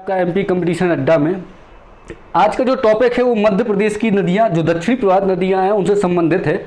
का MP competition अड्डा में आज का जो टॉपिक है वो मध्य प्रदेश की नदियां जो दक्षिणी प्रवाह नदियां हैं उनसे संबंधित है।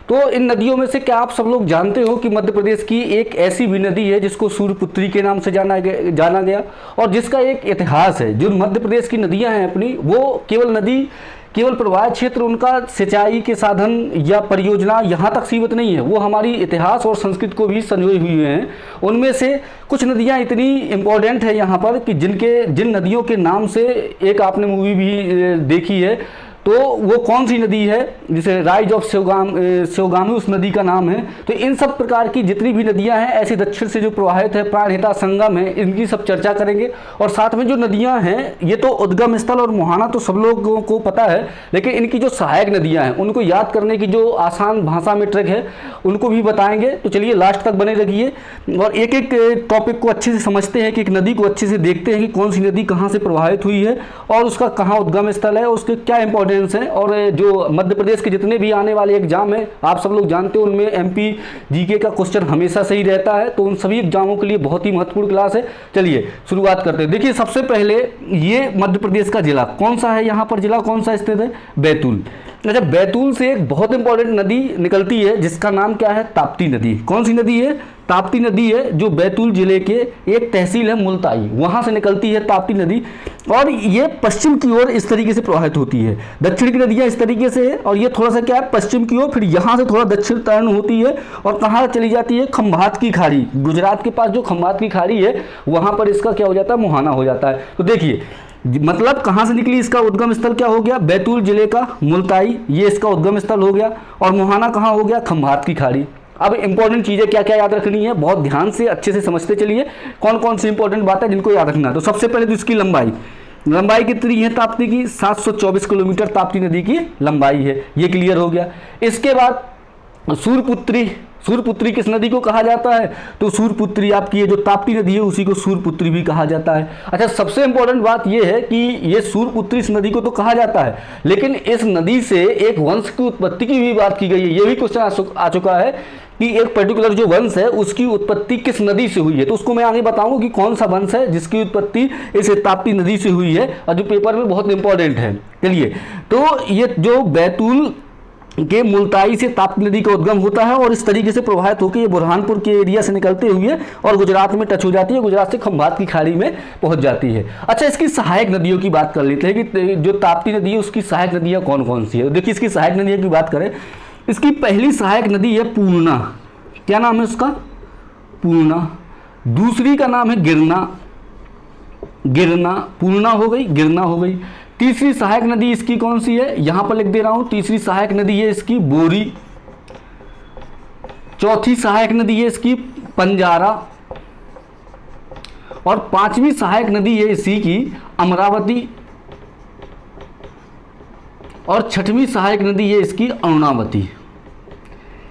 तो इन नदियों में से क्या आप सब लोग जानते हो कि मध्य प्रदेश की एक ऐसी भी नदी है जिसको सूर्यपुत्री के नाम से जाना गया और जिसका एक इतिहास है। जो मध्य प्रदेश की नदियां हैं अपनी, वो केवल प्रवाह क्षेत्र उनका सिंचाई के साधन या परियोजना यहाँ तक सीमित नहीं है, वो हमारी इतिहास और संस्कृति को भी संजोए हुए हैं। उनमें से कुछ नदियाँ इतनी इम्पोर्टेंट है यहाँ पर कि जिन नदियों के नाम से एक आपने मूवी भी देखी है, तो वो कौन सी नदी है, जिसे राइज ऑफ शिवगामी उस नदी का नाम है। तो इन सब प्रकार की जितनी भी नदियां हैं ऐसे दक्षिण से जो प्रवाहित है, प्राणहिता, संगम है, इनकी सब चर्चा करेंगे। और साथ में जो नदियां हैं ये तो उद्गम स्थल और मुहाना तो सब लोगों को पता है, लेकिन इनकी जो सहायक नदियां हैं उनको याद करने की जो आसान भाषा में ट्रिक है उनको भी बताएंगे। तो चलिए लास्ट तक बने रहिए और एक एक टॉपिक को अच्छे से समझते हैं कि एक नदी को अच्छे से देखते हैं कि कौन सी नदी कहाँ से प्रवाहित हुई है और उसका कहाँ उद्गम स्थल है, उसके क्या इंपॉर्टेंस है। और जो मध्य प्रदेश के जितने भी आने वाले एग्जाम हैं आप सब लोग जानते हो उनमें एमपी जीके का क्वेश्चन हमेशा सही रहता है, तो उन सभी एग्जामों के लिए बहुत ही महत्वपूर्ण क्लास है। चलिए शुरुआत करते हैं। देखिए सबसे पहले ये मध्य प्रदेश का जिला कौन सा है, यहाँ पर जिला कौन सा स्थित है, बैतूल। अच्छा, बैतूल से एक बहुत इंपॉर्टेंट नदी निकलती है जिसका नाम क्या है, ताप्ती नदी। कौन सी नदी है, ताप्ती नदी है, जो बैतूल जिले के एक तहसील है मुल्ताई, वहां से निकलती है ताप्ती नदी। और ये पश्चिम की ओर इस तरीके से प्रवाहित होती है। दक्षिण की नदियां इस तरीके से है और ये थोड़ा सा क्या है पश्चिम की ओर, फिर यहाँ से थोड़ा दक्षिण टर्न होती है और कहाँ चली जाती है, खंभात की खाड़ी। गुजरात के पास जो खंभात की खाड़ी है वहां पर इसका क्या हो जाता है, मुहाना हो जाता है। तो देखिए मतलब कहाँ से निकली, इसका उद्गम स्थल क्या हो गया, बैतूल जिले का मुल्ताई, ये इसका उद्गम स्थल हो गया। और मुहाना कहाँ हो गया, खंभात की खाड़ी। अब इंपॉर्टेंट चीजें क्या क्या याद रखनी है, बहुत ध्यान से अच्छे से समझते चलिए कौन कौन सी इंपॉर्टेंट बात है जिनको याद रखना है। तो सबसे पहले तो इसकी लंबाई कितनी है ताप्ती की, 724 किलोमीटर ताप्ती नदी की लंबाई है, ये क्लियर हो गया। इसके बाद सूर्यपुत्री किस नदी को कहा जाता है, तो सूर्यपुत्री आपकी ये जो ताप्ती नदी है उसी को सूर्यपुत्री भी कहा जाता है। अच्छा, सबसे इंपॉर्टेंट बात ये है कि ये सूर्यपुत्री इस नदी को तो कहा जाता है, लेकिन इस नदी से एक वंश की उत्पत्ति की भी बात की गई है। ये भी क्वेश्चन आ चुका है कि एक पर्टिकुलर जो वंश है उसकी उत्पत्ति किस नदी से हुई है, तो उसको मैं आगे बताऊंगा कि कौन सा वंश है जिसकी उत्पत्ति इस ताप्ती नदी से हुई है और जो पेपर में बहुत इंपॉर्टेंट है। चलिए, तो ये जो बैतूल के मुल्ताई से ताप्ती नदी का उद्गम होता है और इस तरीके से प्रवाहित होकर ये बुरहानपुर के एरिया से निकलते हुए और गुजरात में टच हो जाती है, गुजरात से खंभात की खाड़ी में पहुंच जाती है। अच्छा, इसकी सहायक नदियों की बात कर लेते हैं कि जो ताप्ती नदी है उसकी सहायक नदियाँ कौन कौन सी है। देखिए इसकी सहायक नदियों की बात करें, इसकी पहली सहायक नदी है पूर्णा। क्या नाम है उसका, पूर्णा। दूसरी का नाम है गिरना, पूर्णा हो गई, गिरना हो गई। तीसरी सहायक नदी इसकी कौन सी है, यहां पर लिख दे रहा हूं, तीसरी सहायक नदी है इसकी बोरी। चौथी सहायक नदी है इसकी पंजारा और पांचवी सहायक नदी है इसी की अमरावती और छठवीं सहायक नदी है इसकी अरुणावती।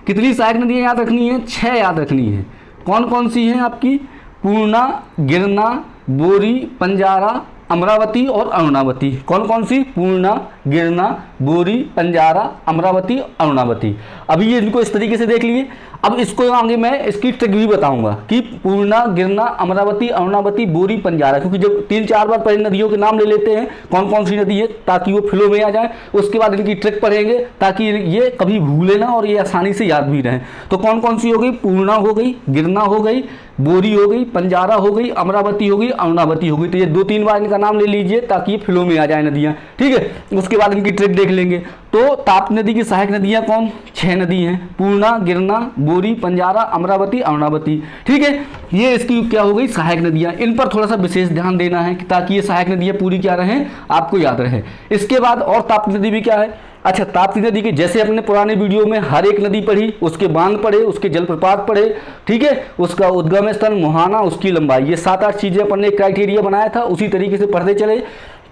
कितनी सहायक नदियां याद रखनी है, 6 याद रखनी है। कौन कौन सी हैं आपकी, पूर्णा, गिरना, बोरी, पंजारा, अमरावती और अरुणावती। कौन कौन सी, पूर्णा, गिरना, बोरी, पंजारा, अमरावती, अरुणावती। अभी ये इनको इस तरीके से देख लिए। अब इसको आगे मैं इसकी ट्रिक भी बताऊंगा कि पूर्णा, गिरना, अमरावती, अरुणावती, बोरी, पंजारा, क्योंकि जब 3-4 बार पहले नदियों के नाम ले लेते हैं कौन कौन सी नदी है ताकि वो फ्लो में आ जाए, उसके बाद इनकी ट्रिक पढ़ेंगे ताकि ये कभी भूले ना और ये आसानी से याद भी रहें। तो कौन कौन सी हो गई, पूर्णा हो गई, गिरना हो गई, बोरी हो गई, पंजारा हो गई, अमरावती हो गई, अरुणावती हो गई। तो ये 2-3 बार इनका नाम ले लीजिए ताकि ये फ्लो में आ जाए नदियाँ, ठीक है। उसके बाद इनकी ट्रिक देख लेंगे। तो ताप्ती नदी की सहायक नदियां कौन, 6 नदी हैं, पूर्णा, गिरना, बोरी, पंजारा, अमरावती, अरुणावती, ठीक है। ये इसकी क्या हो गई, सहायक नदियां। इन पर थोड़ा सा विशेष ध्यान देना है ताकि ये सहायक नदियां पूरी क्या रहें, आपको याद रहे। इसके बाद और ताप्ती नदी भी क्या है, अच्छा, ताप्ती नदी के जैसे अपने पुराने वीडियो में हर एक नदी पढ़ी, उसके बांध पढ़े, उसके जलप्रपात पढ़े, ठीक है, उसका उद्गम स्थल, मुहाना, उसकी लंबाई, ये 7-8 चीजें अपन ने क्राइटेरिया बनाया था, उसी तरीके से पढ़ते चले।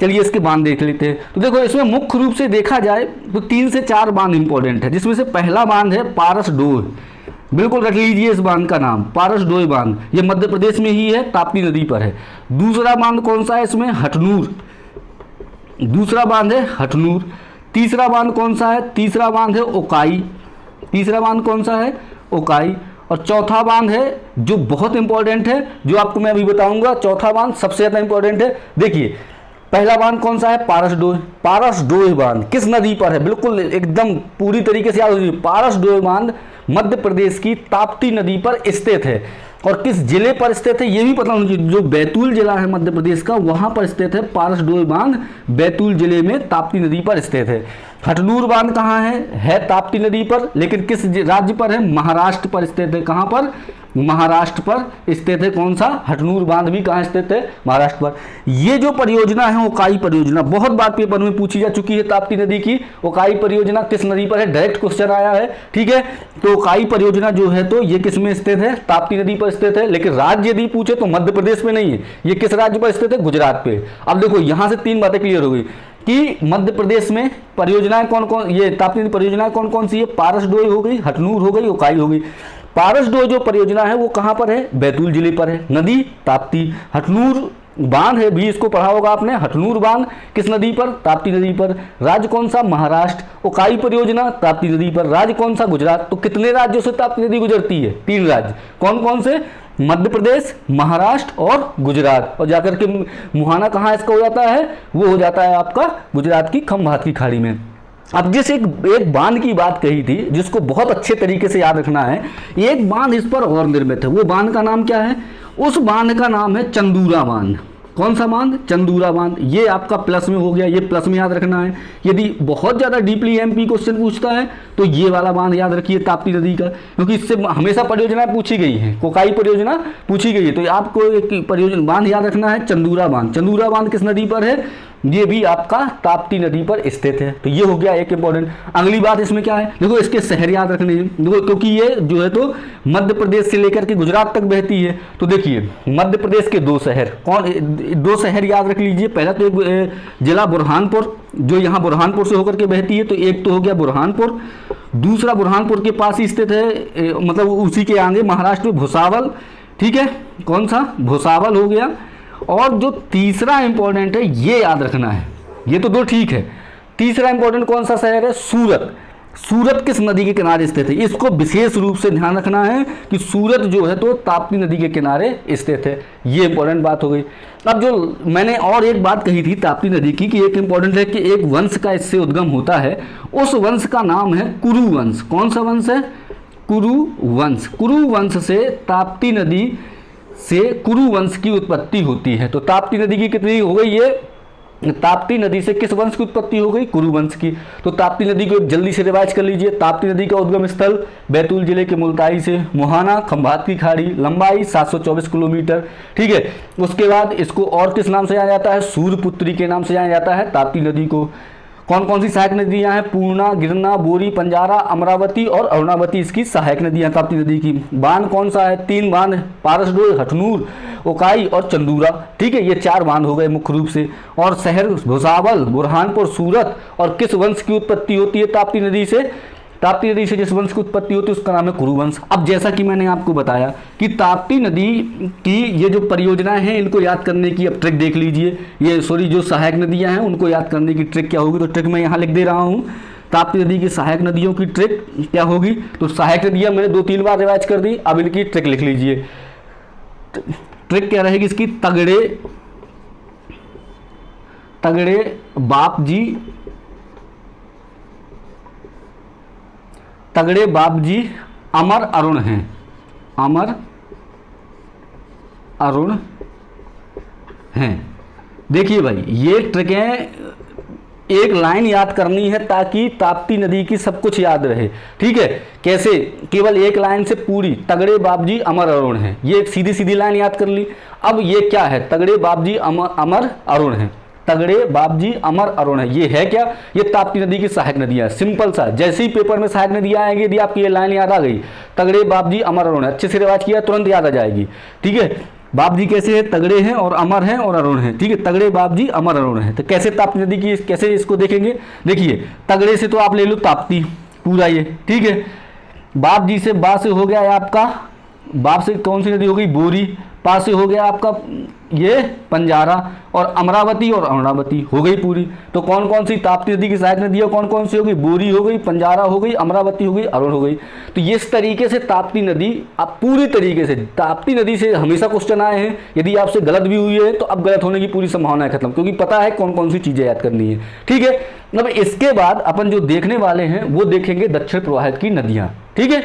चलिए इसके बांध देख लेते हैं। तो देखो इसमें मुख्य रूप से देखा जाए तो 3 से 4 बांध इंपॉर्टेंट है, जिसमें से पहला बांध है पारसडोह। बिल्कुल रख लीजिए इस बांध का नाम, पारसडोह बांध, ये मध्य प्रदेश में ही है, ताप्ती नदी पर है। दूसरा बांध कौन सा है इसमें, हटनूर, दूसरा बांध है हटनूर। तीसरा बांध कौन सा है, तीसरा बांध है ओकाई, तीसरा बांध कौन सा है, ओकाई। और चौथा बांध है जो बहुत इंपॉर्टेंट है, जो आपको मैं अभी बताऊंगा, चौथा बांध सबसे ज़्यादा इंपॉर्टेंट है। देखिए पहला बांध कौन सा है, पारसडोह। पारसडोह बांध किस नदी पर है, बिल्कुल एकदम पूरी तरीके से याद हो जाए। पारसडोह बांध मध्य प्रदेश की ताप्ती नदी पर स्थित है। और किस जिले पर स्थित है ये भी पता होना चाहिए, जो बैतूल जिला है मध्य प्रदेश का वहां पर स्थित है पारसडोह बांध, बैतूल जिले में ताप्ती नदी पर स्थित है। हटनूर बांध कहाँ है ताप्ती नदी पर, लेकिन किस राज्य पर है, महाराष्ट्र पर स्थित है। कहाँ पर, महाराष्ट्र पर स्थित है। कौन सा, हटनूर बांध भी कहाँ स्थित है, महाराष्ट्र पर। ये जो परियोजना है ओकाई परियोजना, बहुत बार पेपर में पूछी जा चुकी है ताप्ती नदी की। ओकाई परियोजना किस नदी पर है, डायरेक्ट क्वेश्चन आया है, ठीक है। तो ओकाई परियोजना जो है तो ये किस में स्थित है, ताप्ती नदी पर स्थित है। लेकिन राज्य यदि पूछे तो मध्य प्रदेश में नहीं है, ये किस राज्य पर स्थित है, गुजरात पे। अब देखो यहां से 3 बातें क्लियर हो गई कि मध्य प्रदेश में परियोजनाएं कौन कौन, ये ताप्ती नदी परियोजनाएं कौन कौन सी है, पारसडोह हो गई, हटनूर हो गई, ओकाई हो गई। पारसडोह जो परियोजना है वो कहाँ पर है, बैतूल जिले पर है, नदी ताप्ती। हटनूर बांध है भी, इसको पढ़ा होगा आपने, हटनूर बांध किस नदी पर, ताप्ती नदी पर। राज्य कौन सा, महाराष्ट्र। ओकाई परियोजना ताप्ती नदी पर, राज्य कौन सा, गुजरात। तो कितने राज्यों से ताप्ती नदी गुजरती है, 3 राज्य। कौन कौन से, मध्य प्रदेश, महाराष्ट्र और गुजरात। और जाकर के मुहाना कहाँ इसका हो जाता है, वो हो जाता है आपका गुजरात की खंभात की खाड़ी में। अब जिस एक बांध की बात कही थी जिसको बहुत अच्छे तरीके से याद रखना है, एक बांध इस पर और निर्मित है। वो बांध का नाम क्या है, उस बांध का नाम है चंदूरा बांध। कौन सा बांध, चंदूरा बांध। ये आपका प्लस में हो गया, ये प्लस में याद रखना है। यदि बहुत ज़्यादा डीपली एमपी क्वेश्चन पूछता है तो ये वाला बांध याद रखिए ताप्ती नदी का, क्योंकि इससे हमेशा परियोजना पूछी गई है, कोकाई परियोजना पूछी गई है। तो आपको एक परियोजना बांध याद रखना है, चंदूरा बांध। चंदूरा बांध किस नदी पर है, ये भी आपका ताप्ती नदी पर स्थित है। तो ये हो गया एक इंपॉर्टेंट। अगली बात इसमें क्या है, देखो इसके शहर याद रखने हैं, देखो क्योंकि ये जो है तो मध्य प्रदेश से लेकर के गुजरात तक बहती है। तो देखिए मध्य प्रदेश के 2 शहर, कौन 2 शहर याद रख लीजिए। पहला तो एक जिला बुरहानपुर, जो यहाँ बुरहानपुर से होकर के बहती है, तो एक तो हो गया बुरहानपुर। दूसरा बुरहानपुर के पास ही स्थित है, मतलब उसी के आगे महाराष्ट्र में भुसावल, ठीक है। कौन सा, भुसावल हो गया। और जो तीसरा इंपॉर्टेंट है ये याद रखना है, ये तो 2 ठीक है। तीसरा इंपॉर्टेंट कौन सा शहर है, सूरत। सूरत किस नदी के किनारे स्थित है, इसको विशेष रूप से ध्यान रखना है कि सूरत जो है तो ताप्ती नदी के किनारे स्थित है। ये इंपॉर्टेंट बात हो गई। अब जो मैंने और एक बात कही थी ताप्ती नदी की कि एक इंपॉर्टेंट है कि एक वंश का इससे उद्गम होता है, उस वंश का नाम है कुरु वंश। कौन सा वंश है, कुरु वंश। कुरु वंश से ताप्ती नदी से कुरु वंश की उत्पत्ति होती है। तो ताप्ती नदी की कितनी हो गई, ये ताप्ती नदी से किस वंश की उत्पत्ति हो गई, कुरु वंश की। तो ताप्ती नदी को जल्दी से रिवाइज कर लीजिए। ताप्ती नदी का उद्गम स्थल बैतूल जिले के मुल्ताई से, मुहाना खंभात की खाड़ी, लंबाई 724 किलोमीटर, ठीक है। उसके बाद इसको और किस नाम से जाना जाता है, सूर्यपुत्री के नाम से जाना जाता है ताप्ती नदी को। कौन कौन सी सहायक नदियां हैं, पूर्णा, गिरना, बोरी, पंजारा, अमरावती और अरुणावती इसकी सहायक नदियां ताप्ती नदी की। बांध कौन सा है, 3 बांध, पारसडोह, हटनूर, ओकाई और चंदूरा, ठीक है। ये 4 बांध हो गए मुख्य रूप से। और शहर भुसावल, बुरहानपुर, सूरत। और किस वंश की उत्पत्ति होती है ताप्ती नदी से, ताप्ती नदी से जिस वंश की उत्पत्ति होती है उसका नाम है कुरु वंश। अब जैसा कि मैंने आपको बताया कि ताप्ती नदी की ये जो परियोजनाएं हैं इनको याद करने की अब ट्रिक देख लीजिए। ये सॉरी जो सहायक नदियां हैं उनको याद करने की ट्रिक क्या होगी, तो ट्रिक मैं यहाँ लिख दे रहा हूँ। ताप्ती नदी की सहायक नदियों की ट्रिक क्या होगी, तो सहायक नदियाँ मैंने 2-3 बार रिवाइज कर दी, अब इनकी ट्रिक लिख लीजिए। ट्रिक क्या रहेगी इसकी, तगड़े, तगड़े बाप जी, तगड़े बाप जी अमर अरुण हैं, अमर अरुण हैं। देखिए भाई ये ट्रिकें एक लाइन याद करनी है ताकि ताप्ती नदी की सब कुछ याद रहे, ठीक है। कैसे, केवल एक लाइन से पूरी, तगड़े बाप जी अमर अरुण हैं, ये एक सीधी सीधी लाइन याद कर ली। अब ये क्या है, तगड़े बाप जी अमर अरुण हैं, तगड़े बाप जी अमर अरुण है, ये है क्या, ये ताप्ती नदी की सहायक नदियां। सिंपल सा, जैसे ही पेपर में सहायक नदियां आएंगी, यदि आपकी ये लाइन याद आ गई, तगड़े बाप जी अमर अरुण है, अच्छे से रिवाज किया तुरंत याद आ जाएगी, ठीक है। बाप जी कैसे है, तगड़े हैं और अमर हैं और अरुण हैं, ठीक है। तगड़े बाप जी अमर अरुण हैं। तो कैसे ताप्ती नदी की कैसे इसको देखेंगे, देखिए तगड़े से तो आप ले लो ताप्ती पूरा ये, ठीक है। बाप जी से बा से हो गया है आपका, बाप से कौन सी नदी हो गई, बोरी, पास से हो गया आपका ये पंजारा, और अमरावती और अरुणावती हो गई पूरी। तो कौन कौन सी ताप्ती नदी की सहायक नदियाँ कौन कौन सी हो गई? बोरी हो गई, पंजारा हो गई, अमरावती हो गई, अरुण हो गई। तो इस तरीके से ताप्ती नदी, अब पूरी तरीके से ताप्ती नदी से हमेशा क्वेश्चन आए हैं। यदि आपसे गलत भी हुई है तो अब गलत होने की पूरी संभावना है खत्म, क्योंकि पता है कौन कौन सी चीज़ें याद करनी है। ठीक है, अब इसके बाद अपन जो देखने वाले हैं वो देखेंगे दक्षिण प्रवाहित की नदियाँ। ठीक है,